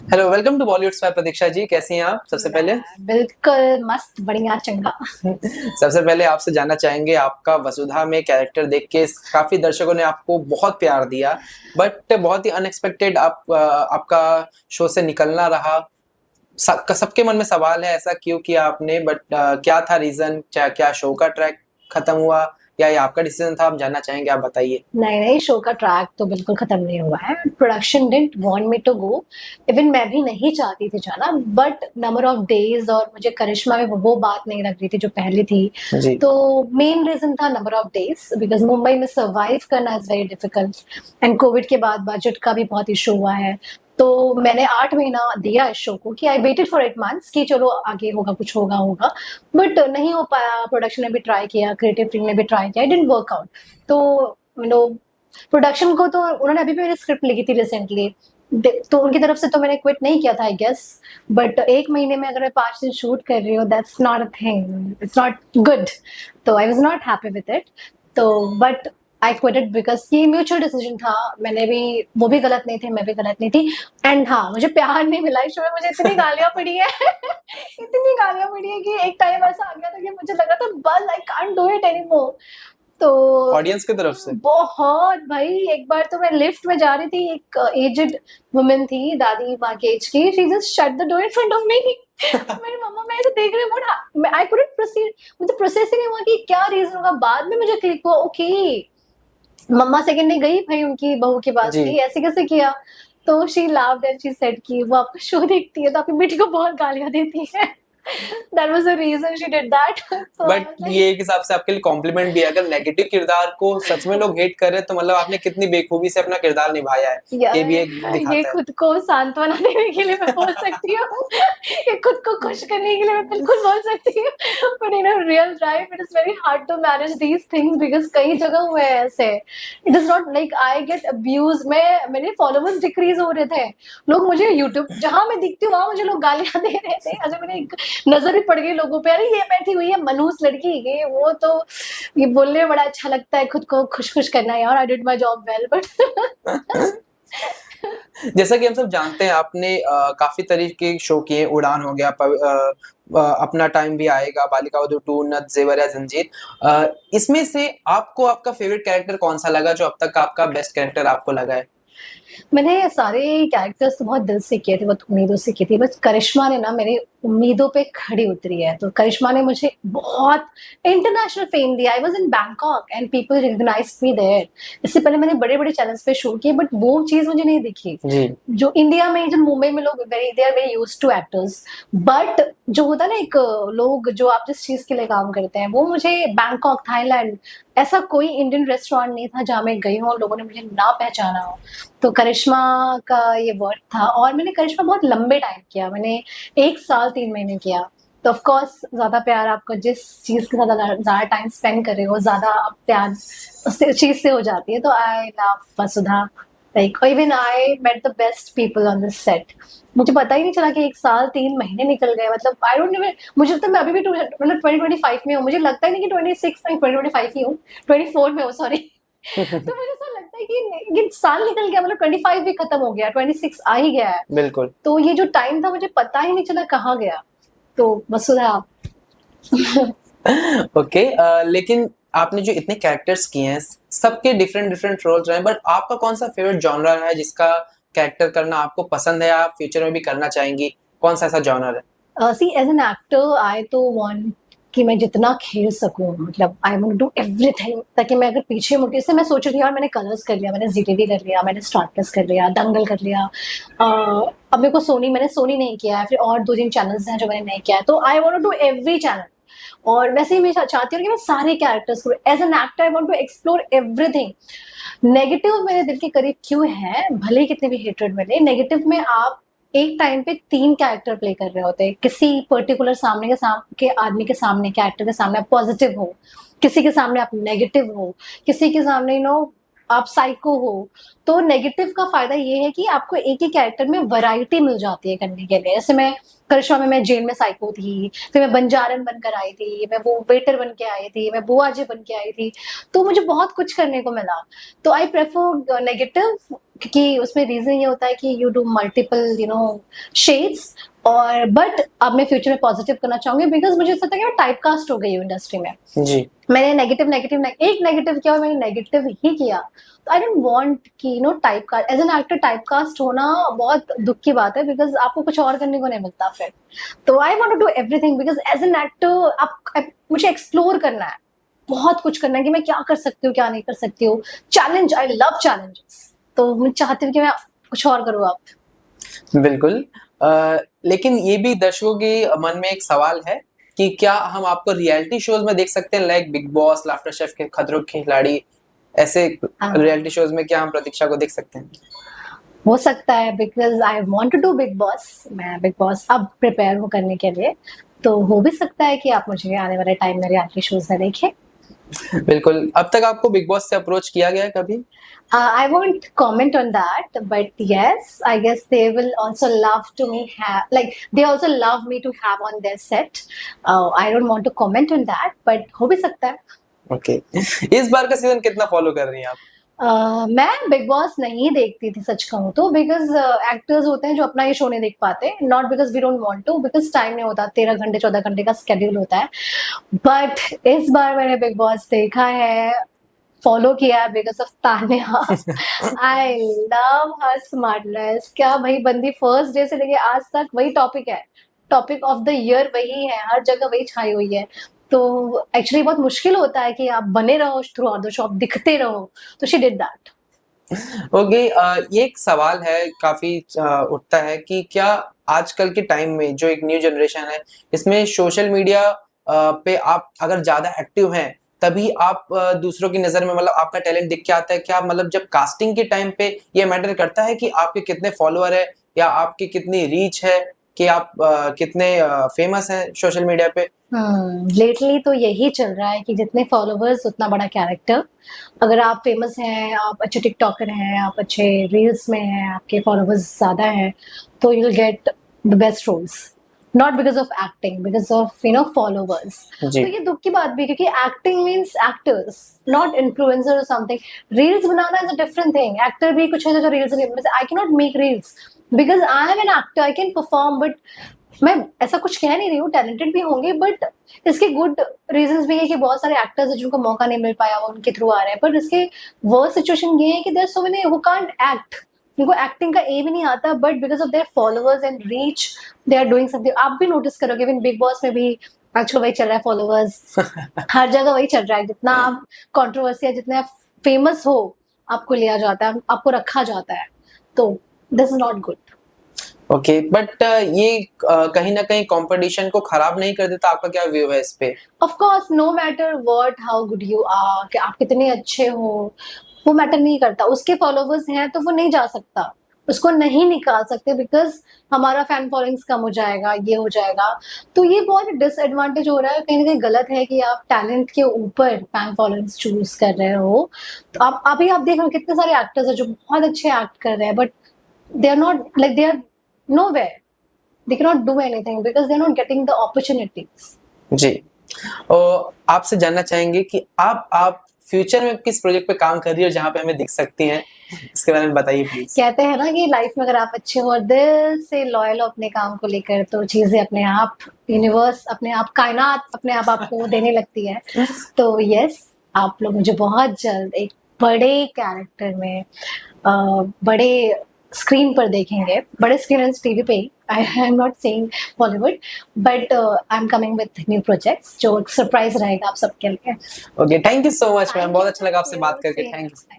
Hello, welcome to Bollywood spy. Pratiksha ji, कैसी हैं आप? सबसे पहले बिल्कुल मस्त बढ़िया चंगा। सबसे पहले आपसे जानना चाहेंगे, आपका वसुधा में कैरेक्टर देख के काफी दर्शकों ने आपको बहुत प्यार दिया, बट बहुत ही अनएक्सपेक्टेड आपका शो से निकलना रहा। सबके मन में सवाल है, ऐसा क्यों किया आपने? बट क्या था रीजन? क्या शो का ट्रैक खत्म हुआ या ये आपका डिसीजन था? आप जानना चाहेंगे, आप बताइए। नहीं नहीं, शो का ट्रैक तो बिल्कुल खत्म नहीं हुआ है। Production didn't want me to go. Even मैं भी नहीं चाहती थी जाना, बट नंबर ऑफ डेज और मुझे करिश्मा में वो बात नहीं लग रही थी जो पहले थी। जी। तो मेन रीजन था number of days, because Mumbai में सर्वाइव करना is very difficult. And Covid के बाद बजट का भी बहुत इशू हुआ है। तो मैंने 8 महीना दिया इस शो को कि आई वेटेड फॉर 8 मंथ्स कि चलो आगे होगा, कुछ होगा होगा। बट नहीं हो पाया। प्रोडक्शन ने भी ट्राई किया, क्रिएटिव टीम ने भी ट्राई किया, इट डिडंट वर्क आउट। तो प्रोडक्शन को तो उन्होंने अभी भी मेरी स्क्रिप्ट लिखी थी रिसेंटली, तो उनकी तरफ से तो मैंने क्विट नहीं किया था आई गेस। बट 1 महीने में अगर मैं 5 दिन शूट कर रही हूँ, that's not a thing, it's not good. तो I was not happy with it. तो बट आई क्विटेड बिकॉज ये म्यूचुअल डिसीजन था। मैंने भी, वो भी गलत नहीं थे, मैं भी गलत नहीं थी। एंड हाँ, मुझे प्यार नहीं मिला इस शो में, मुझे इतनी गालियां पड़ी है इतनी गालियां पड़ी है कि एक टाइम ऐसा आ गया था कि मुझे लगा था बस I can't do it any more. तो ऑडियंस की तरफ से? बहुत भाई, एक बार तो मैं लिफ्ट में जा रही थी, एक एजेड वुमेन थी, दादी माँ के एज की, she just shut the door in front of me. मेरी मम्मा मैं ऐसे देख रही हूँ, आई कुडंट प्रोसीड, मुझे प्रोसेस ही नहीं हुआ कि क्या रीजन होगा। बाद में मुझे क्लिक हुआ, ओके मम्मा सेकंड डे गई भाई उनकी बहू के पास जी। की, ऐसे कैसे किया। तो she laughed and she said कि वो आपका शो देखती है तो आपकी बेटी को बहुत गालियां देती है। That was the reason she did that. तो आई बट वाज ये लाइक, एक हिसाब से आपके लिए कॉम्प्लीमेंट भी है। अगर नेगेटिव किरदार को सच में लोग हेट कर रहे हैं तो मतलब आपने कितनी बेखूबी से अपना किरदार निभाया है, ये भी एक यार ये दिखाता है। खुद को सांत्वना देने के लिए मैं बोल सकती हूँ, ये खुद को खुश करने के लिए मैं बिल्कुल बोल सकती हूँ। But in real life it is very hard to manage these things, because कई जगह हुए हैं ऐसे। It is not like I get abuse, मैं मेरे फॉलोवर्स डिक्रीज हो रहे थे। लोग मुझे यूट्यूब जहां मैं दिखती हूँ वहां मुझे लोग गालियां दे रहे थे। अच्छा, मेरे एक नजर भी पड़ गई लोगों पे, अरे ये बैठी हुई है मनहूस लड़की, ये वो। तो ये बोलने में बड़ा अच्छा लगता है, खुद को खुश खुश करना, यार I did my job well. But जैसा कि हम सब जानते हैं, आपने काफी तरीके के शो किए। उड़ान हो गया, अपना टाइम भी आएगा, बालिका वधू 2, नथ, जेवर या जंजीर। इसमें से आपको आपका फेवरेट कैरेक्टर कौन सा लगा, जो अब तक का आपका बेस्ट कैरेक्टर आपको लगा है? मैंने सारे कैरेक्टर्स तो बहुत दिल से किए थे, बहुत उम्मीदों से की थी, बस करिश्मा ने ना मेरी उम्मीदों पे खड़ी उतरी है। तो करिश्मा ने मुझे बहुत इंटरनेशनल फेम दिया। I was in Bangkok and people recognised me there. इससे पहले मैंने बड़े बड़े चैनल्स पे शो किए, बट वो चीज मुझे नहीं दिखी जी। जो इंडिया में, जो मुंबई में लोग very, they are very used to actors. But जो होता है ना एक लोग जो आप जिस चीज के लिए काम करते हैं, वो मुझे बैंकॉक, थाईलैंड, ऐसा कोई इंडियन रेस्टोरेंट नहीं था जहाँ मैं गई हूँ और लोगों ने मुझे ना पहचाना हो। तो करिश्मा का ये वर्ड था। और मैंने करिश्मा बहुत लंबे टाइम किया, मैंने 1 साल 3 महीने किया। तो ऑफ कोर्स ज्यादा प्यार आपको जिस चीज के साथ ज्यादा टाइम स्पेंड कर रहे हो, ज्यादा प्यार उस चीज से हो जाती है। तो I love Vasudha, like even I met the best people on this set. मुझे पता ही नहीं चला कि 1 साल 3 महीने निकल गए। मतलब आई डोंट इवन, मुझे तो मैं अभी भी मतलब 2025 में हूँ, मुझे लगता ही नहीं कि 26 में 2025 ही हूँ, 24 में हूँ, सॉरी। तो मुझे ऐसा लगता है कि ये साल निकल गया, मतलब 25 भी खत्म हो गया, 26 आ ही गया है। बिल्कुल। तो ये जो टाइम था मुझे पता ही नहीं चला कहाँ गया। तो वसुधा। ओके। लेकिन आपने जो इतने कैरेक्टर्स किए हैं, सबके डिफरेंट डिफरेंट रोल्स रहे हैं, बट आपका कौन सा फेवरेट जॉनरा है जिसका कैरेक्टर करना आपको पसंद है, आप फ्यूचर में भी करना चाहेंगी? कौन सा ऐसा जॉनर है? सी एज एन एक्टर आई तो वांट कि मैं जितना खेल सकूं, मतलब आई वांट डू एवरीथिंग, ताकि मैं अगर पीछे मुड़ी से मैं सोच रही हूँ यार मैंने कलर्स कर लिया, मैंने जीटीवी कर लिया, मैंने स्टार प्लस कर लिया, दंगल कर लिया, अब मेरे को सोनी, मैंने सोनी नहीं किया है, फिर और 2 3 चैनल्स हैं जो मैंने नहीं किया है। तो I want to do every channel. और वैसे ही मैं चाहती हूँ कि मैं सारे कैरेक्टर्स को as an actor I want to explore everything. Negative मेरे दिल के करीब क्यों है, भले ही कितने भी हेट्रेड मिले, नेगेटिव में आप एक टाइम पे 3 कैरेक्टर प्ले कर रहे होते हैं। किसी पर्टिकुलर सामने के आदमी के सामने, कैरेक्टर के सामने आप पॉजिटिव हो, किसी के सामने आप नेगेटिव हो, किसी के सामने आप साइको हो। तो नेगेटिव का फायदा ये है कि आपको एक ही कैरेक्टर में वैरायटी मिल जाती है करने के लिए। जैसे मैं करिश्मा में मैं जेल में साइको थी, फिर मैं बंजारन बनकर आई थी, मैं वो वेटर बन के आई थी, मैं बुआ जी बन के आई थी। तो मुझे बहुत कुछ करने को मिला। तो आई प्रेफर नेगेटिव क्योंकि उसमें रीजन ये होता है कि यू डू मल्टीपल शेड्स, और बट अब मैं फ्यूचर में पॉजिटिव करना चाहूंगी, बिकॉज मुझे ऐसा लगता है कि मैं टाइप कास्ट हो गई हूँ इंडस्ट्री में। जी मैंने एक नेगेटिव किया और मैंने नेगेटिव ही किया, तो आई डोंट वांट कि type cast, as an actor type cast होना बहुत दुख की बात है, बिकॉज आपको कुछ और करने को नहीं मिलता फिर। तो I want to do everything, because as an actor मुझे एक्सप्लोर करना है, बहुत कुछ करना है कि मैं क्या कर सकती हूँ क्या नहीं कर सकती हूँ। चैलेंज, आई लव चैलेंजेस, तो मैं चाहती हूँ कि मैं कुछ और करूँ अब। बिल्कुल। लेकिन ये भी दर्शकों के मन में एक सवाल है कि क्या हम आपको रियलिटी शोज में देख सकते हैं, like big boss, laughter chef के खतरों के खिलाड़ी, ऐसे रियलिटी शोज में क्या हम प्रतीक्षा को देख सकते हैं? हो सकता है, because I want to do Bigg Boss, मैं बिग बॉस अब प्रिपेयर हूँ करने के लिए, तो हो भी सकता है कि आप मुझे आने वाले टाइम में रियलिटी शोज में देखें। बिल्कुल। अब तक आपको बिग बॉस से अप्रोच किया गया है कभी? I won't comment on that, but yes, I guess they will also love to me have, like they also love me to have on their set. I don't want to comment on that, but हो भी सकता है। Okay. इस बार का season कितना follow कर रही हैं आप? मैं बिग बॉस नहीं देखती थी सच कहूँ तो, बिकॉज एक्टर्स होते हैं जो अपना ये शो नहीं देख पाते, not because we don't want to, because time नहीं होता, 13 घंटे 14 घंटे का स्केड्यूल होता है। बट इस बार मैंने बिग बॉस देखा है, फॉलो किया है, because of Tanya. I love her smartness, क्या भाई बंदी फर्स्ट डे से लेके आज तक वही टॉपिक है, टॉपिक ऑफ द ईयर वही है, हर जगह वही छाई हुई है। तो एक्चुअली बहुत मुश्किल होता है कि आप बने रहो थ्रू आउट द शो, आप दिखते रहो, तो शी डिड दैट। ओके। ये एक सवाल है काफी उठता है कि क्या आजकल के टाइम में जो एक न्यू जनरेशन है, इसमें सोशल मीडिया पे आप अगर ज्यादा एक्टिव हैं तभी आप दूसरों की नजर में मतलब आपका टैलेंट दिख के आता है क्या? मतलब जब कास्टिंग के टाइम पे ये मैटर करता है कि आपके कितने फॉलोअर है या आपकी कितनी रीच है, कि आप कितने फेमस हैं सोशल मीडिया पे? लेटली तो यही चल रहा है कि जितने फॉलोवर्स उतना बड़ा कैरेक्टर। अगर आप फेमस हैं, आप अच्छे टिकटॉकर हैं, आप अच्छे रील्स में हैं, आपके फॉलोवर्स ज्यादा हैं, तो you will get the best roles, not because of acting, because of followers. जी तो ये दुख की बात भी है, क्योंकि acting means actors, not influencer और समथिंग। रील्स बनाना is a different thing, actor भी कुछ है जो reels, I can not make reels because I am an actor, I can perform, but मैं ऐसा कुछ कह नहीं रही हूँ, टैलेंटेड भी होंगे, बट इसके गुड रीजंस भी है कि बहुत सारे एक्टर्स हैं जिनको मौका नहीं मिल पाया, वो उनके थ्रू आ रहे हैं। पर इसके वर्स्ट सिचुएशन ये है कि there so many who can't act, उनको एक्टिंग का ए भी नहीं आता, but because of their followers and reach they are doing something. आप भी नोटिस करोगे, इवन बिग बॉस में भी आजकल वही चल रहा है, फॉलोअर्स हर जगह वही चल रहा है, जितना आप कॉन्ट्रोवर्सी है, जितने आप फेमस हो, आपको लिया जाता है, आपको रखा जाता है, तो this is not good. Okay. But ये कहीं ना कहीं कंपटीशन को खराब नहीं कर देता? आपका क्या व्यू है इस पे? Of course, no matter what how good you are, कि आप कितने अच्छे हो, वो मैटर नहीं करता। उसके फॉलोवर्स हैं तो वो नहीं जा सकता, उसको नहीं निकाल सकते, बिकॉज हमारा फैन फॉलोइंग्स कम हो जाएगा, ये हो जाएगा। तो ये बहुत डिसएडवांटेज हो रहा है, कहीं ना कहीं गलत है कि आप टैलेंट के ऊपर फैन फॉलोइंग्स चूज कर रहे हो। तो आप अभी आप देख रहे हो कितने सारे एक्टर्स हैं जो बहुत अच्छे एक्ट कर रहे हैं, but they are not, like they are nowhere, they cannot do anything because they're not getting the opportunities. जी। और आपसे जानना चाहेंगे कि आप फ्यूचर में किस प्रोजेक्ट पे काम कर रही हो जहाँ पे हमें दिख सकती हैं, इसके बारे में बताइए प्लीज। कहते हैं ना कि लाइफ में अगर आप अच्छे हो और दिल से लॉयल हो अपने काम को लेकर, तो चीजें अपने आप, यूनिवर्स अपने आप, कायनात अपने आप आपको देने लगती है। तो यस, आप लोग मुझे बहुत जल्द एक बड़े कैरेक्टर में, बड़े स्क्रीन पर देखेंगे, बड़े स्क्रीन टीवी पे ही। I am not saying Bollywood, but I am coming with new projects, जो एक सरप्राइज रहेगा आप सबके लिए। Okay, thank you so much ma'am, Thank बहुत you, अच्छा लगा thank आपसे you. बात करके। Same. Thank you.